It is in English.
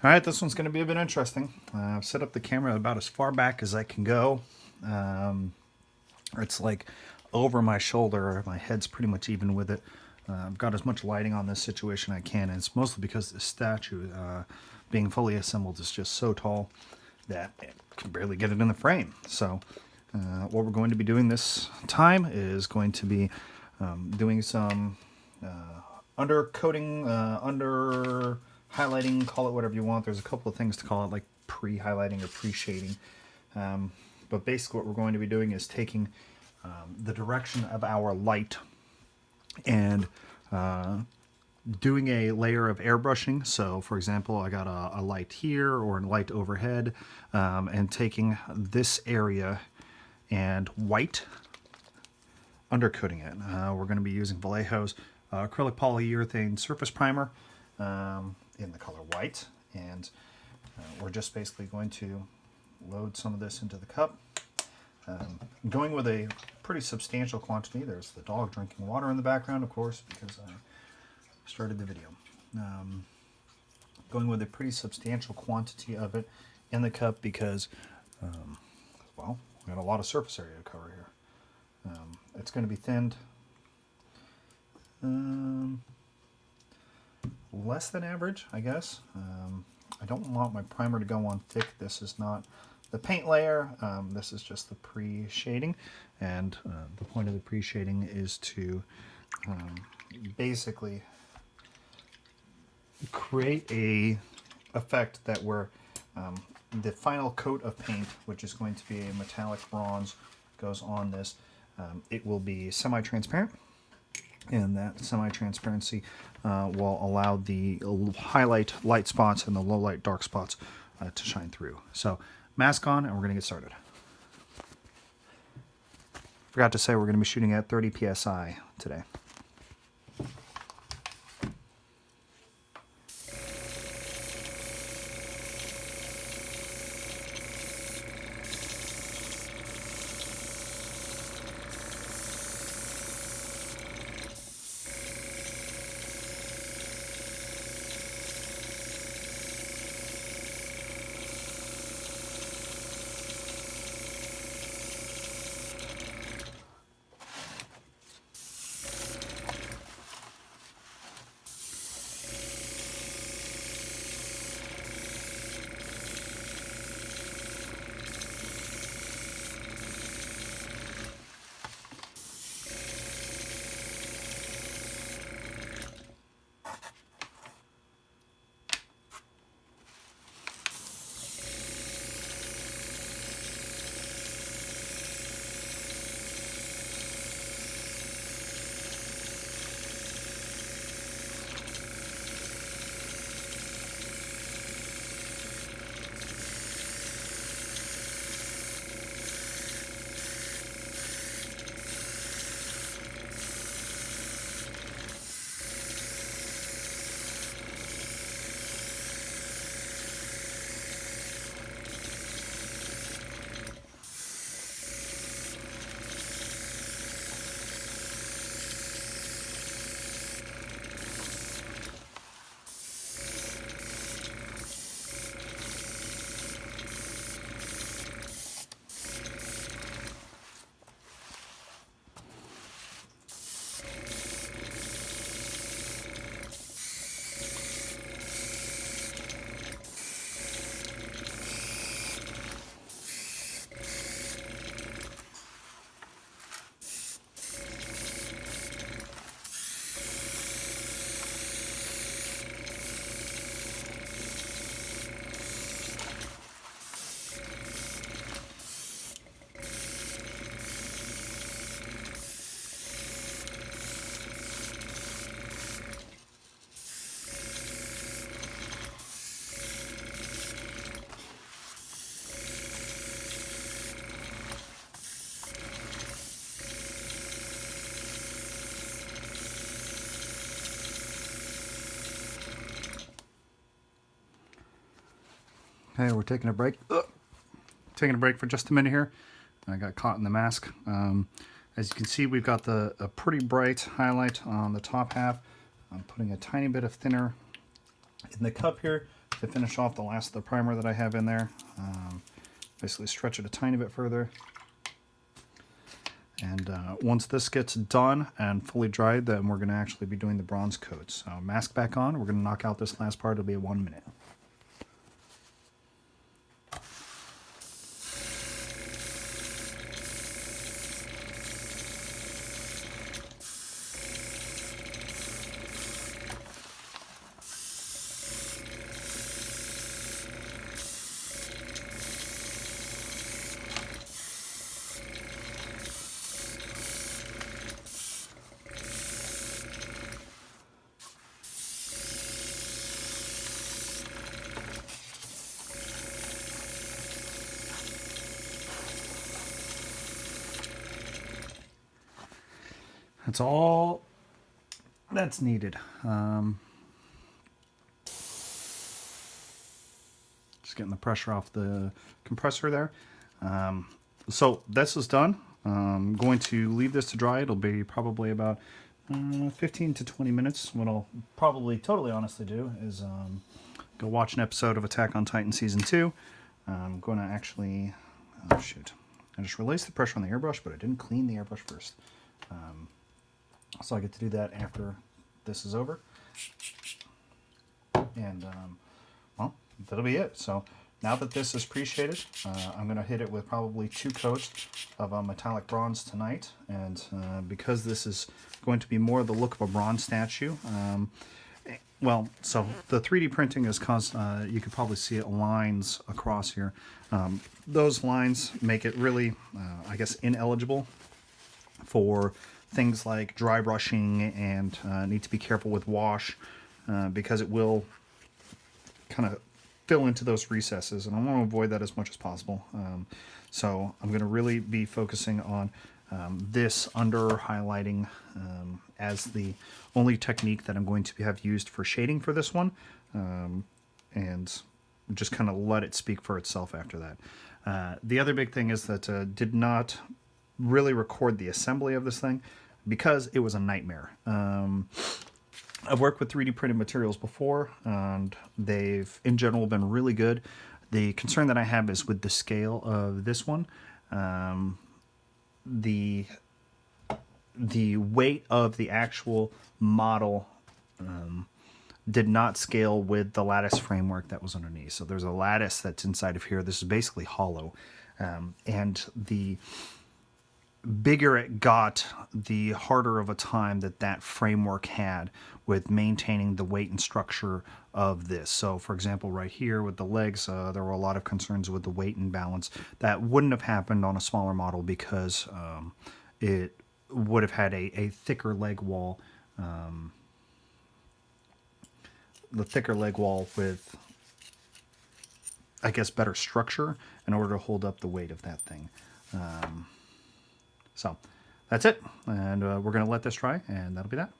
All right, this one's going to be a bit interesting. I've set up the camera about as far back as I can go. It's like over my shoulder. My head's pretty much even with it. I've got as much lighting on this situation I can, and it's mostly because the statue, being fully assembled, is just so tall that I can barely get it in the frame. So what we're going to be doing this time is going to be doing some undercoating, under highlighting, call it whatever you want. There's a couple of things to call it, like pre-highlighting or pre-shading. But basically what we're going to be doing is taking the direction of our light and doing a layer of airbrushing. So for example, I got a light here or a light overhead, and taking this area and white undercoating it. We're going to be using Vallejo's acrylic polyurethane surface primer in the color white, and we're just basically going to load some of this into the cup. I'm going with a pretty substantial quantity. There's the dog drinking water in the background, of course, because I started the video. Going with a pretty substantial quantity of it in the cup because, well, we got a lot of surface area to cover here. It's going to be thinned less than average, I guess. I don't want my primer to go on thick. This is not the paint layer. This is just the pre-shading, and the point of the pre-shading is to basically create a effect that where the final coat of paint, which is going to be a metallic bronze, goes on this. It will be semi-transparent, and that semi-transparency will allow the highlight light spots and the low light dark spots to shine through. So mask on, and we're going to get started. Forgot to say we're going to be shooting at 30 psi today. Okay, we're taking a break. Taking a break for just a minute here. I got caught in the mask. As you can see, we've got a pretty bright highlight on the top half. I'm putting a tiny bit of thinner in the cup here to finish off the last of the primer that I have in there. Basically stretch it a tiny bit further. And once this gets done and fully dried, then we're going to actually be doing the bronze coat. So mask back on. We're going to knock out this last part. It'll be 1 minute. That's all that's needed. Just getting the pressure off the compressor there. So this is done. I'm going to leave this to dry. It'll be probably about 15 to 20 minutes. What I'll probably totally honestly do is go watch an episode of Attack on Titan Season 2. I'm going to actually... Oh, shoot. I just released the pressure on the airbrush, but I didn't clean the airbrush first. So I get to do that after this is over. And, well, that'll be it. So now that this is pre-shaded, I'm going to hit it with probably 2 coats of metallic bronze tonight. And because this is going to be more the look of a bronze statue, well, so the 3D printing is you could probably see it lines across here. Those lines make it really, I guess, ineligible for things like dry brushing, and need to be careful with wash because it will kind of fill into those recesses, and I want to avoid that as much as possible. So I'm going to really be focusing on this under highlighting as the only technique that I'm going to have used for shading for this one, and just kind of let it speak for itself after that. The other big thing is that did not really record the assembly of this thing because it was a nightmare. I've worked with 3D printed materials before, and they've in general been really good. The concern that I have is with the scale of this one. The weight of the actual model did not scale with the lattice framework that was underneath. So there's a lattice that's inside of here. This is basically hollow. And the bigger it got, the harder of a time that framework had with maintaining the weight and structure of this. So for example, right here with the legs, there were a lot of concerns with the weight and balance. That wouldn't have happened on a smaller model because it would have had a thicker leg wall, the thicker leg wall with, I guess, better structure in order to hold up the weight of that thing. So that's it, and we're going to let this dry, and that'll be that.